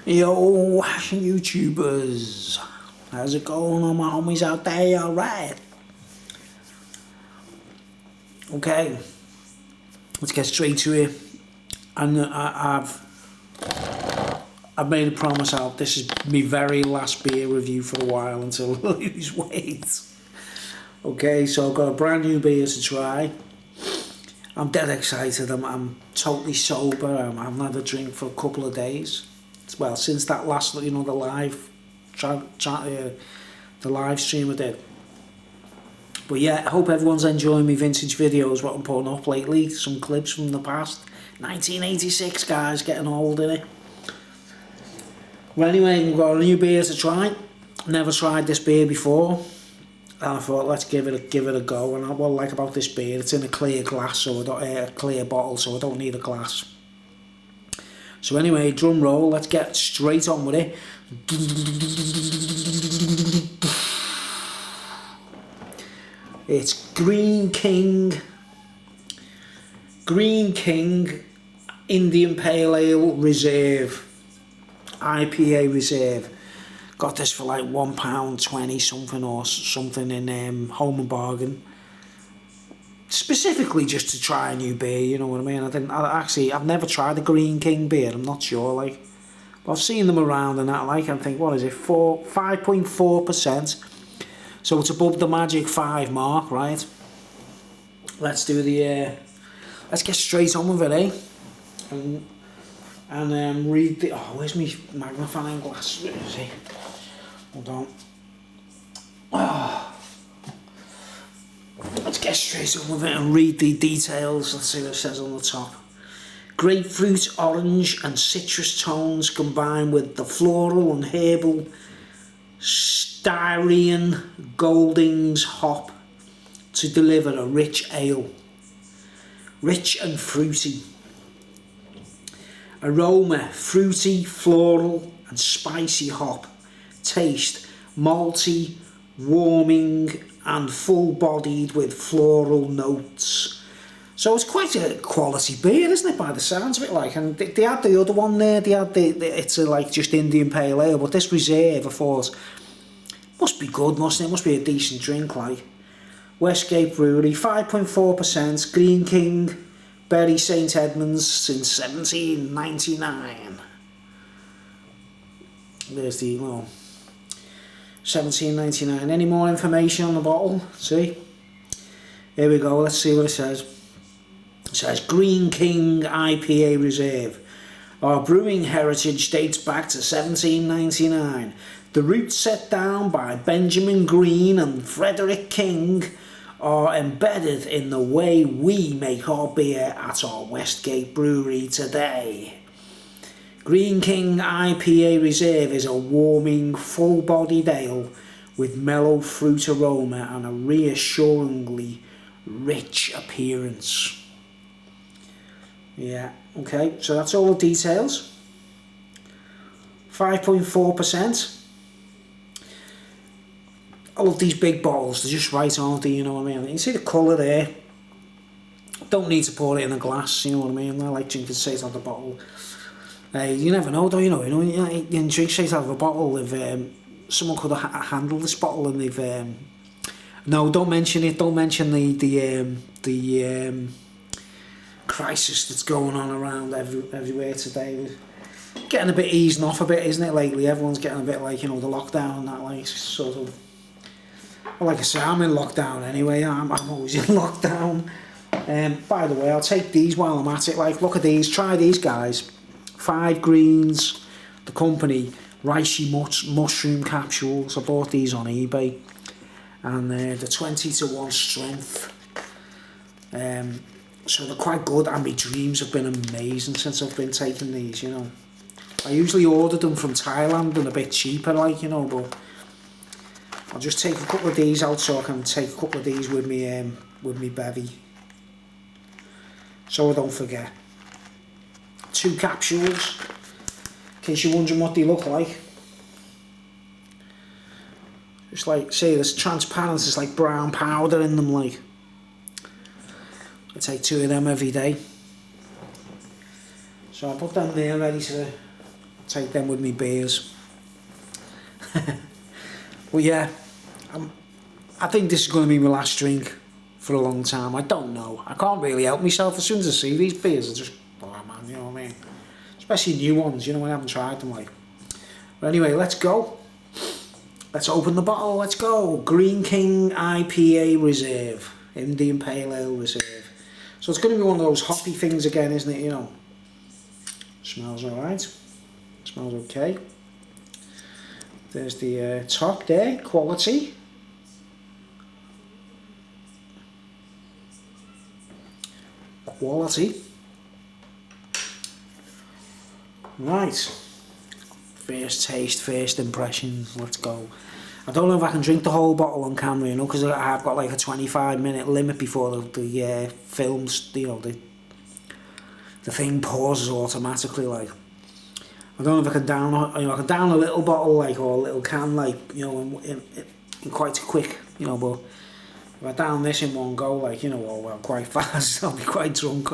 Yo, YouTubers, how's it going, all my homies out there? Alright. Okay, let's get straight to it. And I've made a promise out. This is my very last beer review for a while until I lose weight. Okay, so I've got a brand new beer to try. I'm dead excited. I'm totally sober. I haven't had a drink for a couple of days. Well, since that last, the live, the live stream I did. But yeah, I hope everyone's enjoying my vintage videos, what I'm putting up lately. Some clips from the past. 1986, guys, getting old, innit? Well, anyway, we've got a new beer to try. Never tried this beer before. And I thought, let's give it a go. And what I like about this beer, it's in a clear glass, so I don't, a clear bottle, so I don't need a glass. So anyway, drum roll, let's get straight on with it. It's Greene King Indian Pale Ale Reserve, IPA Reserve. Got this for like £1.20 something or something in Home and Bargain. Specifically just to try a new beer, you know what I mean? I've never tried a Greene King beer, I'm not sure, like. But I've seen them around and that, like, I think, what is it, 5.4%. So it's above the magic 5 mark, right? Let's do the, let's get straight on with it, eh? And read the, oh, where's my magnifying glass? Where is he? Hold on. Oh. Let's get straight on with it and read the details. Let's see what it says on the top. Grapefruit, orange and citrus tones combine with the floral and herbal Styrian Goldings hop to deliver a rich ale. Rich and fruity. Aroma, fruity, floral and spicy hop. Taste, malty, warming and full-bodied with floral notes. So it's quite a quality beer, isn't it, by the sounds of it, like. And they had the other one there, it's like just Indian Pale Ale, but this Reserve, I thought, must be good, mustn't it? Must be a decent drink, like. Westgate Brewery, 5.4%, Greene King, Bury St Edmunds since 1799. There's the, well, 1799. Any more information on the bottle? See? Here we go, let's see what it says. It says Greene King IPA Reserve. Our brewing heritage dates back to 1799. The roots set down by Benjamin Greene and Frederick King are embedded in the way we make our beer at our Westgate Brewery today. Greene King IPA Reserve is a warming, full-bodied ale with mellow fruit aroma and a reassuringly rich appearance. Yeah, okay, so that's all the details. 5.4%. I love these big bottles, they're just right on, you know what I mean? You can see the colour there. Don't need to pour it in a glass, you know what I mean? I like drinking straight out of the bottle. You never know, though, you know you can drink straight out of a bottle if someone could have handled this bottle and they've... No, don't mention it, don't mention the crisis that's going on around everywhere today. Getting a bit easing off a bit, isn't it, lately? Everyone's getting a bit like, the lockdown and that, like, sort of... Well, like I say, I'm in lockdown anyway, I'm always in lockdown. By the way, I'll take these while I'm at it, like, look at these, try these, guys. 5 Greens, the company, Ricey mushroom capsules. I bought these on eBay. And they're 20-to-1 strength. So they're quite good, and my dreams have been amazing since I've been taking these, you know. I usually ordered them from Thailand and a bit cheaper, like, you know, but I'll just take a couple of these out so I can take a couple of these with me bevy. So I don't forget. 2 capsules, in case you're wondering what they look like. Just like, see, there's transparent, there's like brown powder in them, like. I take 2 of them every day. So I put them there ready to Take them with me beers. Well, yeah, I think this is going to be my last drink for a long time. I don't know. I can't really help myself. As soon as I see these beers, I just, oh man, you know what I mean? Especially new ones, you know, I haven't tried them, like. But anyway, let's go. Let's open the bottle, let's go. Greene King IPA Reserve. Indian Pale Ale Reserve. So it's going to be one of those hoppy things again, isn't it, you know? Smells alright. Smells okay. There's the top there, quality. Quality. Right. First taste, first impressions, let's go. I don't know if I can drink the whole bottle on camera, you know, because I've got like a 25-minute limit before the films, you know, the thing pauses automatically, like. I don't know if I can down, you know, I can down a little bottle, like, or a little can, like, you know, in quite quick, you know, but if I down this in one go, like, you know, or well, quite fast, I'll be quite drunk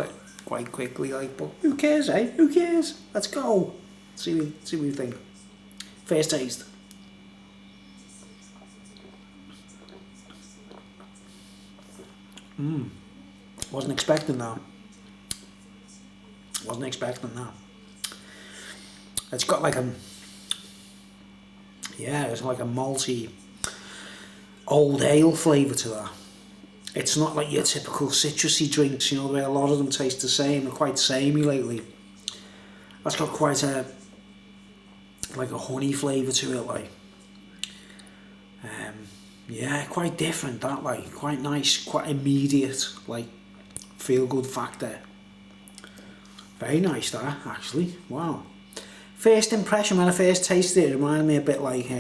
quite quickly, like, but who cares, eh? Who cares? Let's go. See what you think. First taste. Wasn't expecting that. Wasn't expecting that. It's got like it's like a malty old ale flavour to that. It's not like your typical citrusy drinks, you know, where a lot of them taste the same. They're quite samey lately. That's got quite a honey flavour to it, like. Yeah, quite different, that, like, quite nice, quite immediate, like, feel-good factor. Very nice, that, actually, wow. First impression, when I first tasted it, it reminded me a bit like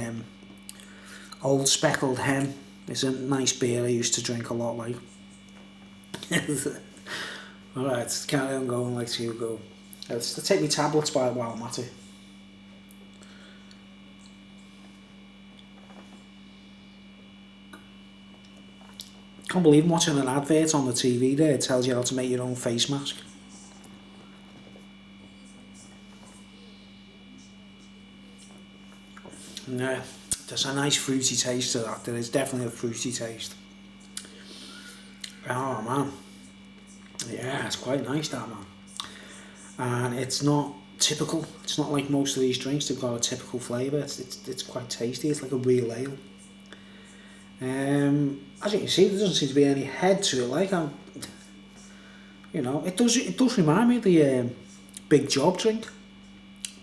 Old Speckled Hen. It's a nice beer I used to drink a lot, like. Alright, carry on going, like you go. Let's take me tablets by a while, Matty. Can't believe I'm watching an advert on the TV there. It tells you how to make your own face mask. Yeah, there's a nice fruity taste to that. There is definitely a fruity taste. Oh man. Yeah, it's quite nice, that, man. And it's not typical. It's not like most of these drinks. They've got a typical flavour. It's quite tasty. It's like a real ale. As you can see, there doesn't seem to be any head to it. Like, you know, it does remind me of the Big Job drink,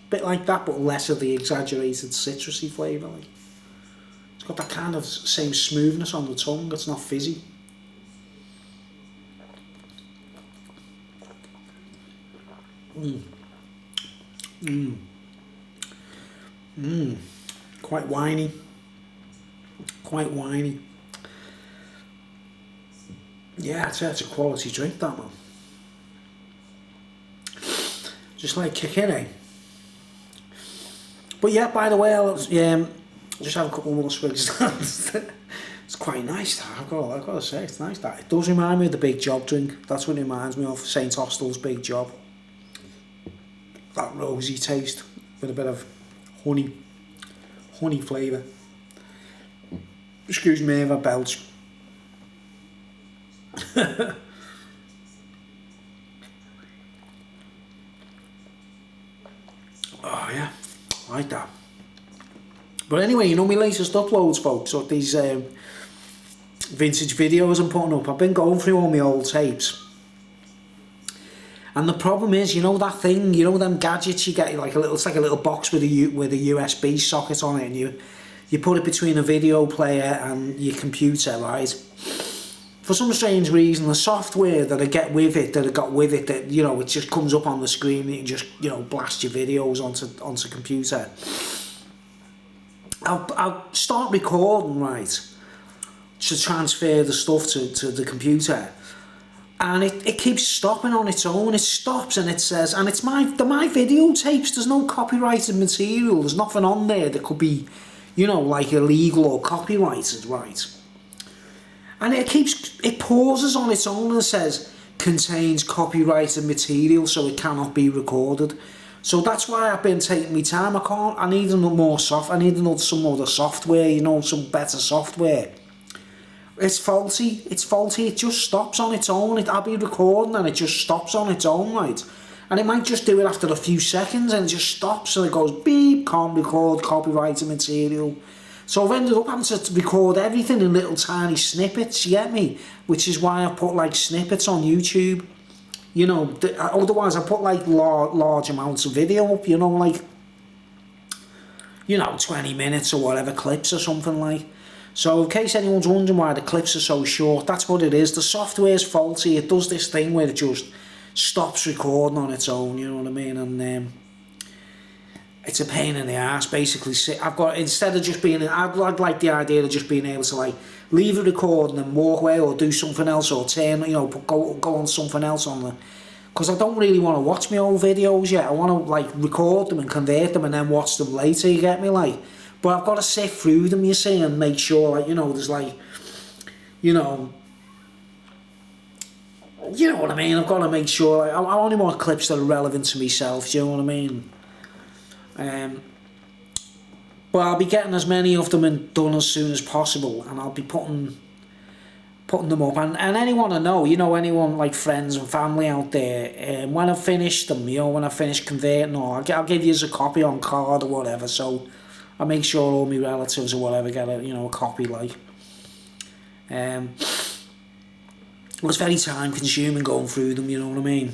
bit like that, but less of the exaggerated citrusy flavour. Like, it's got that kind of same smoothness on the tongue. It's not fizzy. Quite winey. Quite winey. Yeah, it's a quality drink, that, man. Just like kick in, eh? But yeah, by the way, I'll just have a couple more swigs. It's quite nice, that. I've got to say, it's nice, that. It does remind me of the Big Job drink. That's what it reminds me of, St. Austell's Big Job. That rosy taste with a bit of honey flavour. Excuse me if I belch. Oh yeah, like that. But anyway, you know, my latest uploads, folks, so these vintage videos I'm putting up, I've been going through all my old tapes. And the problem is, you know that thing, you know them gadgets you get, like it's like a little box with a USB socket on it, and you put it between a video player and your computer, right? For some strange reason, the software that I got with it, that, you know, it just comes up on the screen and you can just, you know, blast your videos onto computer. I'll start recording, right, to transfer the stuff to the computer. And it keeps stopping on its own. It stops and it says, and it's my videotapes, there's no copyrighted material, there's nothing on there that could be, you know, like illegal or copyrighted, right? And it pauses on its own and says, contains copyrighted material, so it cannot be recorded. So that's why I've been taking my time. I need some other software, you know, some better software. It's faulty, it just stops on its own. I'll be recording and it just stops on its own, right? And it might just do it after a few seconds and it just stops and it goes beep, can't record copyrighted material. So I've ended up having to record everything in little tiny snippets, you get me? Which is why I put like snippets on YouTube. You know, otherwise I put like large amounts of video up, you know, like, you know, 20 minutes or whatever, clips or something like. So in case anyone's wondering why the clips are so short, that's what it is. The software's faulty. It does this thing where it just stops recording on its own, you know what I mean? And it's a pain in the ass, basically. I've got, instead of just being, I'd like the idea of just being able to like leave a recording and walk away or do something else or turn, you know, go on something else on the, because I don't really want to watch my old videos yet. I want to like record them and convert them and then watch them later, you get me? Like, but I've got to sift through them, you see, and make sure, like, you know, there's like, you know what I mean? I've got to make sure, like, I only want clips that are relevant to myself, do you know what I mean? But I'll be getting as many of them done as soon as possible, and I'll be putting them up. And anyone I know, you know, anyone like friends and family out there, when I've finished them, you know, when I've finished converting, or I'll give you a copy on card or whatever, so I make sure all my relatives or whatever get a, you know, a copy, like. It's very time consuming going through them, you know what I mean?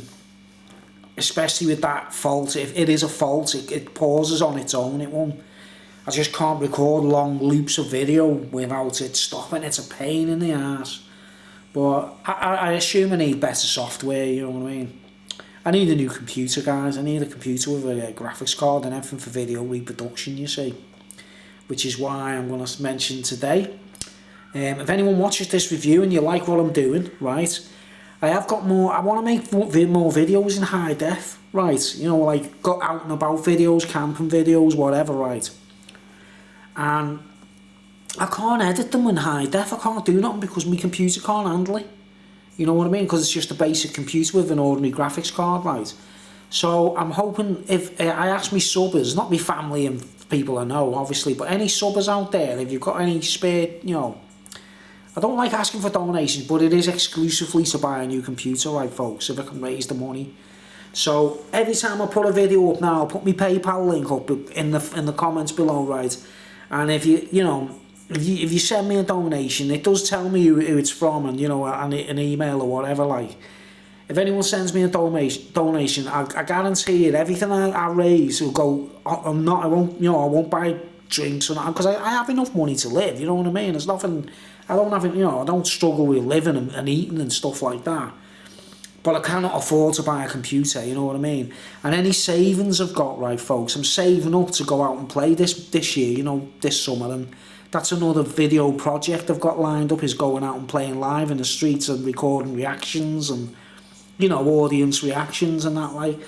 Especially with that fault. If it is a fault, it pauses on its own. It won't. I just can't record long loops of video without it stopping. It's a pain in the ass. But I assume I need better software, you know what I mean? I need a new computer, guys. I need a computer with a graphics card and everything for video reproduction, you see. Which is why I'm going to mention today. If anyone watches this review and you like what I'm doing, right, I have got more, I want to make more videos in high def, right, you know, like go out and about videos, camping videos, whatever, right, and I can't edit them in high def. I can't do nothing because my computer can't handle it, you know what I mean, because it's just a basic computer with an ordinary graphics card, right. So I'm hoping, if I ask me subbers, not me family and people I know obviously, but any subbers out there, if you've got any spare, you know, I don't like asking for donations, but it is exclusively to buy a new computer, right, folks, if I can raise the money. So every time I put a video up now, I'll put my PayPal link up in the comments below, right? And if you know, if you send me a donation, it does tell me who it's from, and you know, an email or whatever. Like, if anyone sends me a donation, I guarantee it. Everything I raise will go. I won't buy drinks because I have enough money to live. You know what I mean? There's nothing. I don't struggle with living and eating and stuff like that. But I cannot afford to buy a computer, you know what I mean? And any savings I've got, right, folks, I'm saving up to go out and play this year, you know, this summer. And that's another video project I've got lined up, is going out and playing live in the streets and recording reactions and, you know, audience reactions and that, like.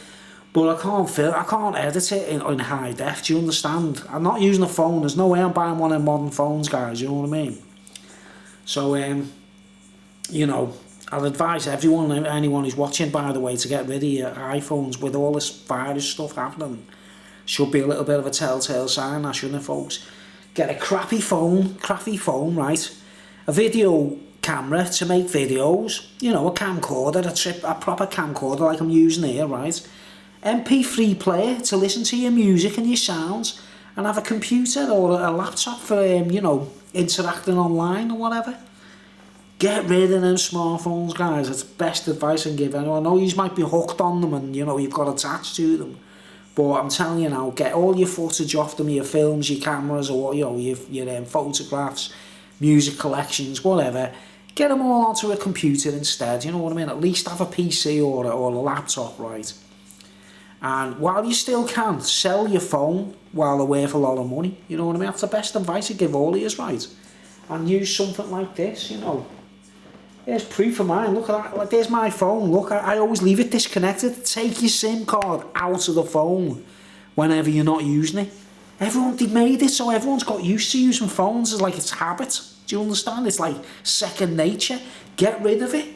But I can't edit it in high def, do you understand? I'm not using a phone. There's no way I'm buying one of them modern phones, guys, you know what I mean? So, you know, I'll advise anyone who's watching, by the way, to get rid of your iPhones with all this virus stuff happening. Should be a little bit of a telltale sign, that, shouldn't it, folks? Get a crappy phone, right? A video camera to make videos, you know, a camcorder, a proper camcorder like I'm using here, right? MP3 player to listen to your music and your sounds, and have a computer or a laptop for, you know, interacting online or whatever. Get rid of them smartphones, guys. That's the best advice I can give anyone. I know you might be hooked on them and, you know, you've got attached to them. But I'm telling you now, get all your footage off them, your films, your cameras, or, you know, your photographs, music collections, whatever. Get them all onto a computer instead, you know what I mean? At least have a PC or a laptop, right? And while you still can, sell your phone while they're worth a lot of money, you know what I mean? That's the best advice I give all of you, right? And use something like this, you know. Here's proof of mine. Look at that. Like, there's my phone. Look, I always leave it disconnected. Take your SIM card out of the phone whenever you're not using it. They made it so everyone's got used to using phones. It's like it's habit. Do you understand? It's like second nature. Get rid of it.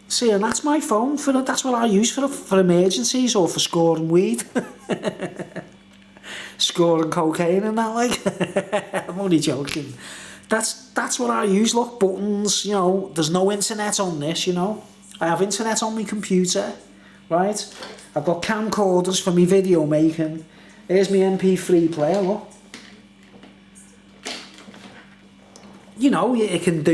See, and that's my phone for that's what I use for emergencies or for scoring weed, scoring cocaine and that. Like, I'm only joking. That's what I use. Look, buttons. You know, there's no internet on this. You know, I have internet on my computer, right? I've got camcorders for my video making. Here's my MP3 player. Look. You know, it can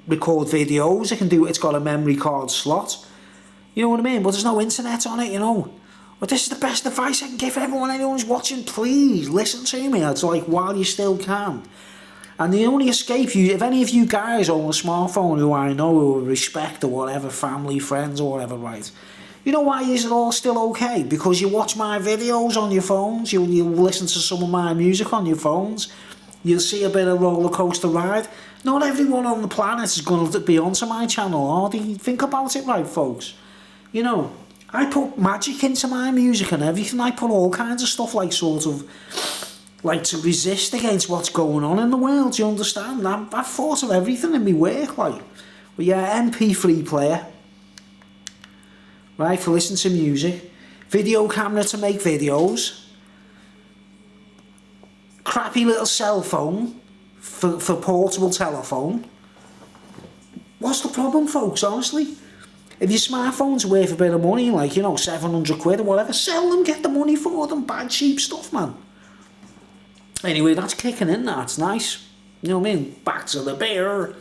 record videos. It's got a memory card slot. You know what I mean? But there's no internet on it. You know. But this is the best advice I can give everyone. Anyone's watching, please listen to me. It's like while you still can. And the only escape if any of you guys own a smartphone who I know who respect or whatever, family, friends or whatever, right? You know why is it all still okay? Because you watch my videos on your phones, you listen to some of my music on your phones, you'll see a bit of roller coaster ride. Not everyone on the planet is going to be onto my channel, are they? Think about it, right, folks? You know, I put magic into my music and everything. I put all kinds of stuff like sort of like to resist against what's going on in the world, do you understand? I've thought of everything in my work, like. But yeah, MP3 player, right, for listening to music, video camera to make videos, crappy little cell phone for portable telephone. What's the problem, folks, honestly? If your smartphone's worth a bit of money, like, you know, 700 quid or whatever, sell them, get the money for them, buy cheap stuff, man. Anyway, that's kicking in, that's nice. You know what I mean? Back to the beer.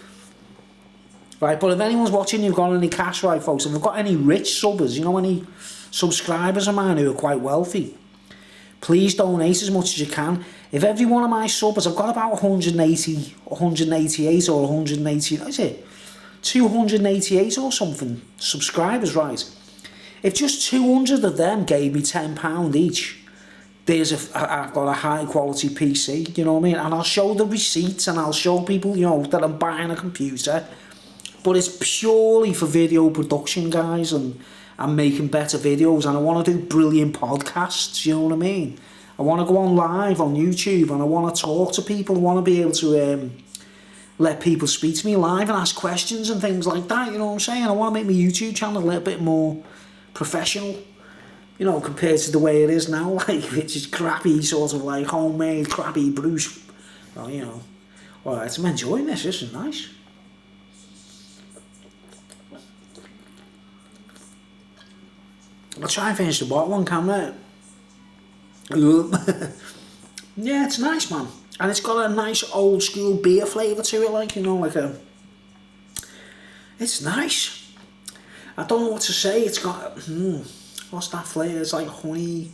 Right, but if anyone's watching, you've got any cash, right, folks, if you've got any rich subbers, you know, any subscribers of mine who are quite wealthy, please donate as much as you can. If every one of my subbers, I've got about 188 or 180, is it? 288 or something subscribers, right? If just 200 of them gave me £10 each, I've got a high quality PC, you know what I mean? And I'll show the receipts and I'll show people, you know, that I'm buying a computer. But it's purely for video production, guys, and I'm making better videos, and I want to do brilliant podcasts, you know what I mean? I want to go on live on YouTube, and I want to talk to people, I want to be able to let people speak to me live and ask questions and things like that, you know what I'm saying? I want to make my YouTube channel a little bit more professional, you know, compared to the way it is now, like, which is crappy, sort of like homemade, crappy Bruce. Well, you know, alright, I'm enjoying this is nice. I'll try and finish the bottle on camera. Yeah, it's nice, man. And it's got a nice old school beer flavour to it, like, you know, like a... It's nice. I don't know what to say, it's got... what's that flavour? It's like honey...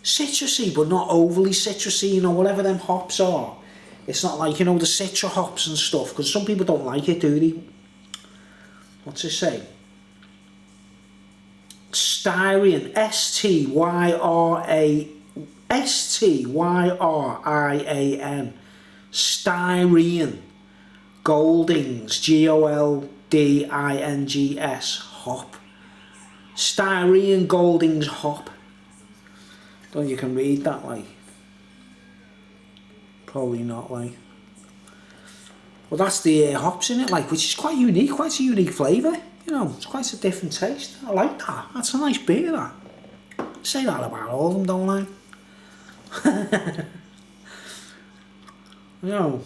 Citrusy, but not overly citrusy, you know, whatever them hops are. It's not like, you know, the citra hops and stuff, because some people don't like it, do they? What's it say? Styrian, Styrian, Styrian, Goldings, Goldings, hop. Styrian Goldings hop. Don't you can read that, like. Probably not, like. Well, that's the hops in it, like, which is quite unique, quite a unique flavour. You know, it's quite a different taste. I like that. That's a nice beer, that. I say that about all of them, don't I? You know.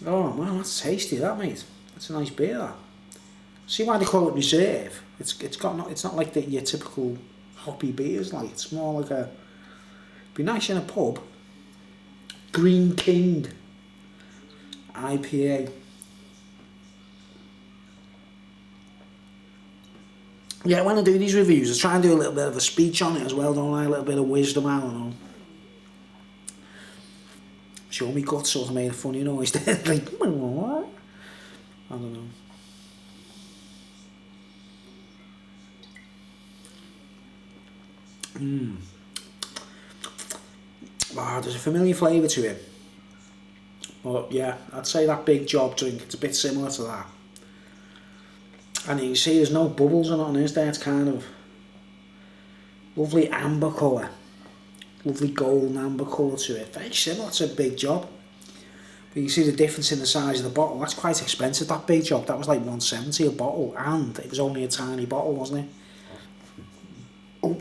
Oh, man, that's tasty, that, mate. That's a nice beer, that. See why they call it reserve? It's not like your typical hoppy beers, like. It's more like a... Be nice in a pub. Greene King IPA. Yeah, when I do these reviews, I try and do a little bit of a speech on it as well, don't I? A little bit of wisdom, I don't know. Show me guts sort of made a funny noise there, like, I don't know. Ah, there's a familiar flavour to it. But yeah, I'd say that Big Job drink, it's a bit similar to that. And you can see there's no bubbles or nothing, is there? It's kind of lovely amber colour. Lovely golden amber colour to it. Very similar to Big Job. But you see the difference in the size of the bottle. That's quite expensive, that big job. That was like 170 a bottle, and it was only a tiny bottle, wasn't it? Oh.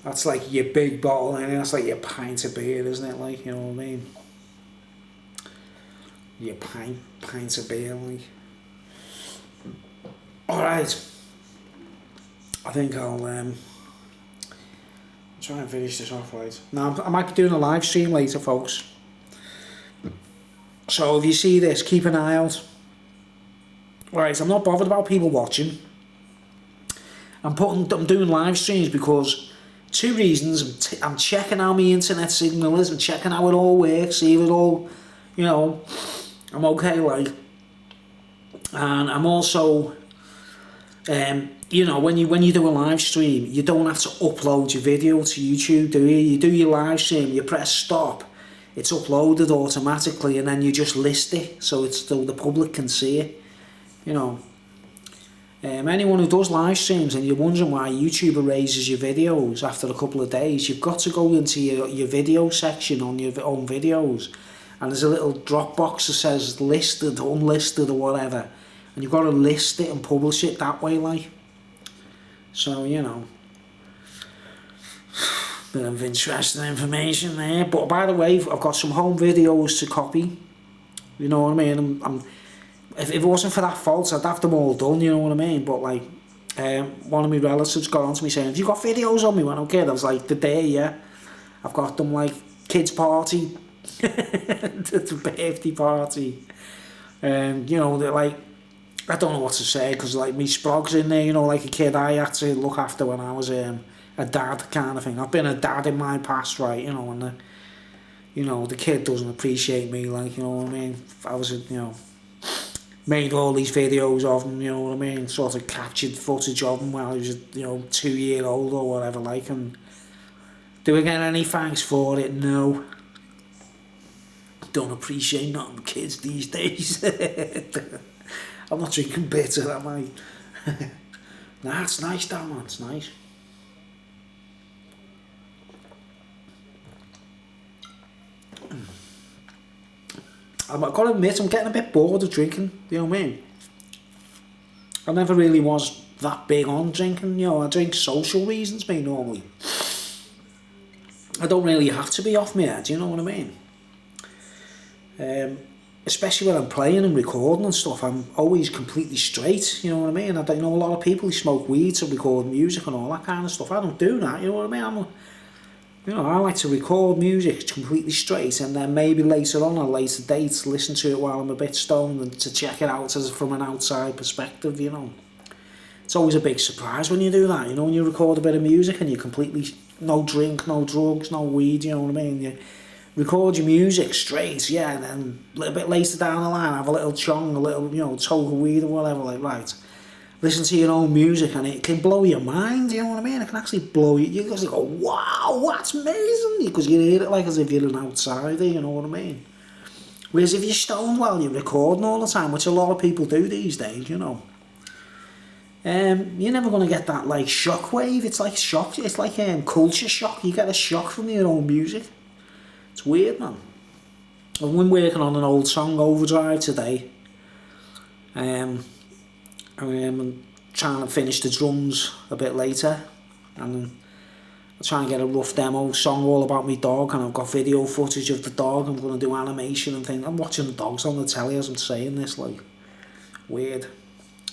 That's like your big bottle, and that's like your pint of beer, isn't it? Like, you know what I mean? Your pint of beer, like. Alright. I think I'll try and finish this off right. Now, I might be doing a live stream later, folks. So if you see this, keep an eye out. Right, I'm not bothered about people watching. I'm doing live streams because two reasons. I'm checking how my internet signal is. I'm checking how it all works. See if it all, you know, I'm okay, like. And I'm also, you know, when you do a live stream, you don't have to upload your video to YouTube, do you? You do your live stream, you press stop, it's uploaded automatically, and then you just list it so the public can see it, you know. Anyone who does live streams and you're wondering why YouTube erases your videos after a couple of days, you've got to go into your video section on your own videos, and there's a little drop box that says listed, unlisted or whatever, and you've got to list it and publish it that way, like. So, you know, bit of interesting information there. But by the way, I've got some home videos to copy, you know what I mean. If it wasn't for that fault, I'd have them all done, you know what I mean. But like, one of my relatives got on to me saying, "Have you got videos on me when I'm kid?" I was like, "Today, yeah. I've got them, like kids party, the birthday party, you know, they're like, I don't know what to say, because like me sprog's in there, you know, like a kid I had to look after when I was a dad kind of thing. I've been a dad in my past, right, you know, and you know, the kid doesn't appreciate me, like, you know what I mean. I was, you know, made all these videos of him, you know what I mean, sort of captured footage of him while he was, you know, 2-year-old or whatever, like, and do I get any thanks for it? No. Don't appreciate nothing kids these days. I'm not drinking bitter, am I? Nah, it's nice, that man, it's nice. I've got to admit, I'm getting a bit bored of drinking, you know what I mean? I never really was that big on drinking, you know, I drink social reasons, me, normally. I don't really have to be off my head, you know what I mean? Especially when I'm playing and recording and stuff, I'm always completely straight, you know what I mean? I don't know a lot of people who smoke weed to record music and all that kind of stuff. I don't do that, you know what I mean? You know, I like to record music completely straight, and then maybe later on, at a later date, listen to it while I'm a bit stoned and to check it out from an outside perspective, you know. It's always a big surprise when you do that, you know, when you record a bit of music and you're completely, no drink, no drugs, no weed, you know what I mean? You record your music straight, yeah, and then a little bit later down the line, have a little chong, a little, you know, toke of weed or whatever, like, right. Listen to your own music and it can blow your mind, you know what I mean? It can actually blow you. You just go, wow, that's amazing, because you hear it like as if you're an outsider, you know what I mean? Whereas if you're stoned while you're recording all the time, which a lot of people do these days, you know, you're never going to get that, like, shock wave. It's like shock, it's like culture shock. You get a shock from your own music. It's weird, man. I've been working on an old song, Overdrive, today. I'm trying to finish the drums a bit later, and I'm trying to get a rough demo song all about my dog, and I've got video footage of the dog. I'm going to do animation and things. I'm watching the dogs on the telly as I'm saying this, like, weird.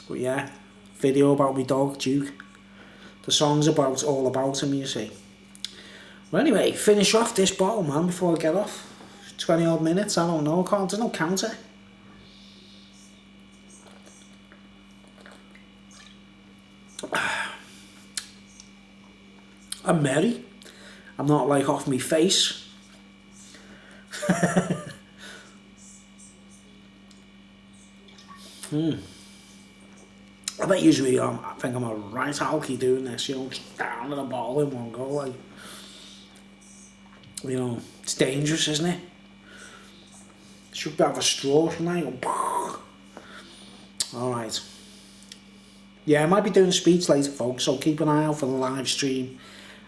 But yeah, video about my dog, Duke. The song's all about him, you see. Well, anyway, finish off this bottle, man, before I get off. 20 odd minutes, I don't know, there's no counter. I'm merry. I'm not like off my face. I bet usually I think I'm a right alky doing this, you know, just down to the ball in one go, like, you know, it's dangerous, isn't it? Should have a straw, shouldn't I? Alright. Yeah, I might be doing a speech later, folks, so keep an eye out for the live stream.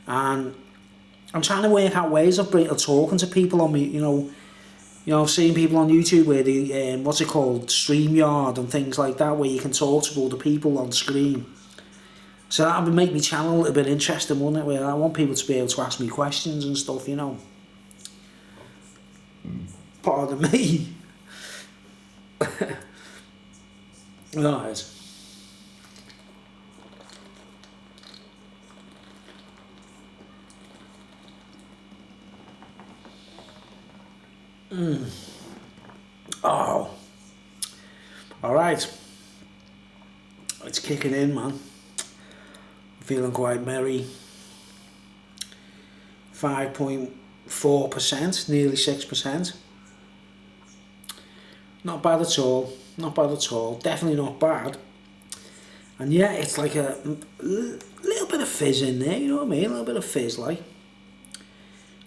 And I'm trying to work out ways of talking to people on me, you know, You know, I've seen people on YouTube where they, what's it called, StreamYard and things like that, where you can talk to other people on screen. So that would make me channel a little bit interesting, wouldn't it? Where I want people to be able to ask me questions and stuff, you know. Pardon me. Right. Oh. Alright. It's kicking in, man. I'm feeling quite merry. 5.4%, nearly 6%. Not bad at all. Not bad at all. Definitely not bad. And yeah, it's like a little bit of fizz in there, you know what I mean? A little bit of fizz, like.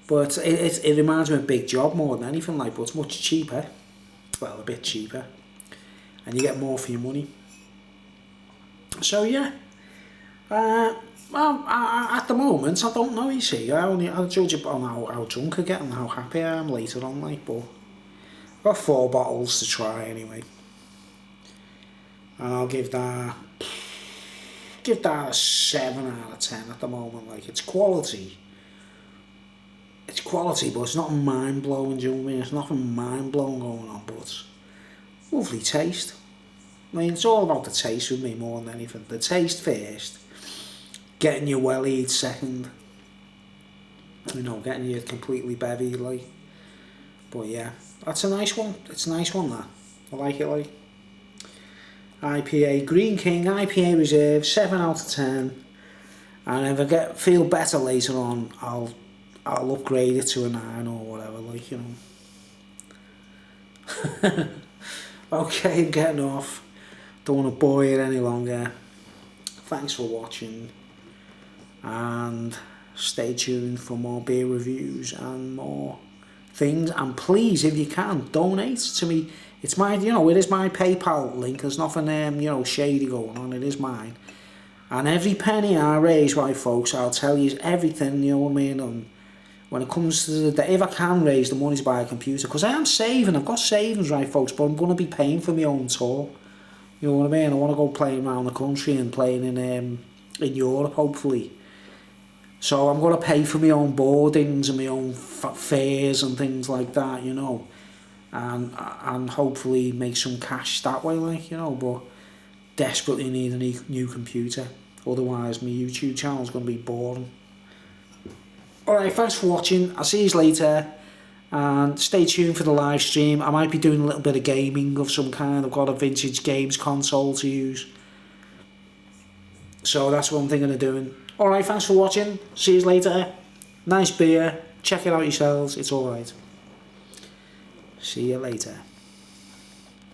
But it reminds me of Big Job more than anything, like, but it's much cheaper. Well, a bit cheaper. And you get more for your money. So yeah. Well, at the moment, I don't know, you see. I'll judge it on how drunk I get and how happy I am later on, like, but I've got 4 bottles to try anyway. And I'll give that a 7 out of 10 at the moment. Like, it's quality. It's quality, but it's not mind-blowing, do you know what I mean? It's nothing mind-blowing going on, but lovely taste. I mean, it's all about the taste with me more than anything. The taste first, getting your wellied second. You know, getting you completely bevy, like. But yeah, that's a nice one. It's a nice one, that. I like it, like. IPA, Greene King, IPA Reserve, 7 out of 10. And if I feel better later on, I'll upgrade it to a 9 or whatever, like, you know. Okay, I'm getting off. Don't want to bore you any longer. Thanks for watching. And stay tuned for more beer reviews and more things. And please, if you can, donate to me. It's my, you know, it is my PayPal link. There's nothing, you know, shady going on. It is mine. And every penny I raise, right, folks, I'll tell you everything, you know what I mean? And when it comes to the day, if I can raise the money to buy a computer, because I am saving, I've got savings, right, folks, but I'm going to be paying for my own tour. You know what I mean? I want to go playing around the country and playing in Europe, hopefully. So I'm going to pay for my own boardings and my own fares and things like that, you know. And hopefully make some cash that way, like, you know, but desperately need a new computer. Otherwise, my YouTube channel is going to be boring. Alright, thanks for watching. I'll see you later. And stay tuned for the live stream. I might be doing a little bit of gaming of some kind. I've got a vintage games console to use. So that's what I'm thinking of doing. Alright, thanks for watching. See you later. Nice beer. Check it out yourselves. It's alright. See you later.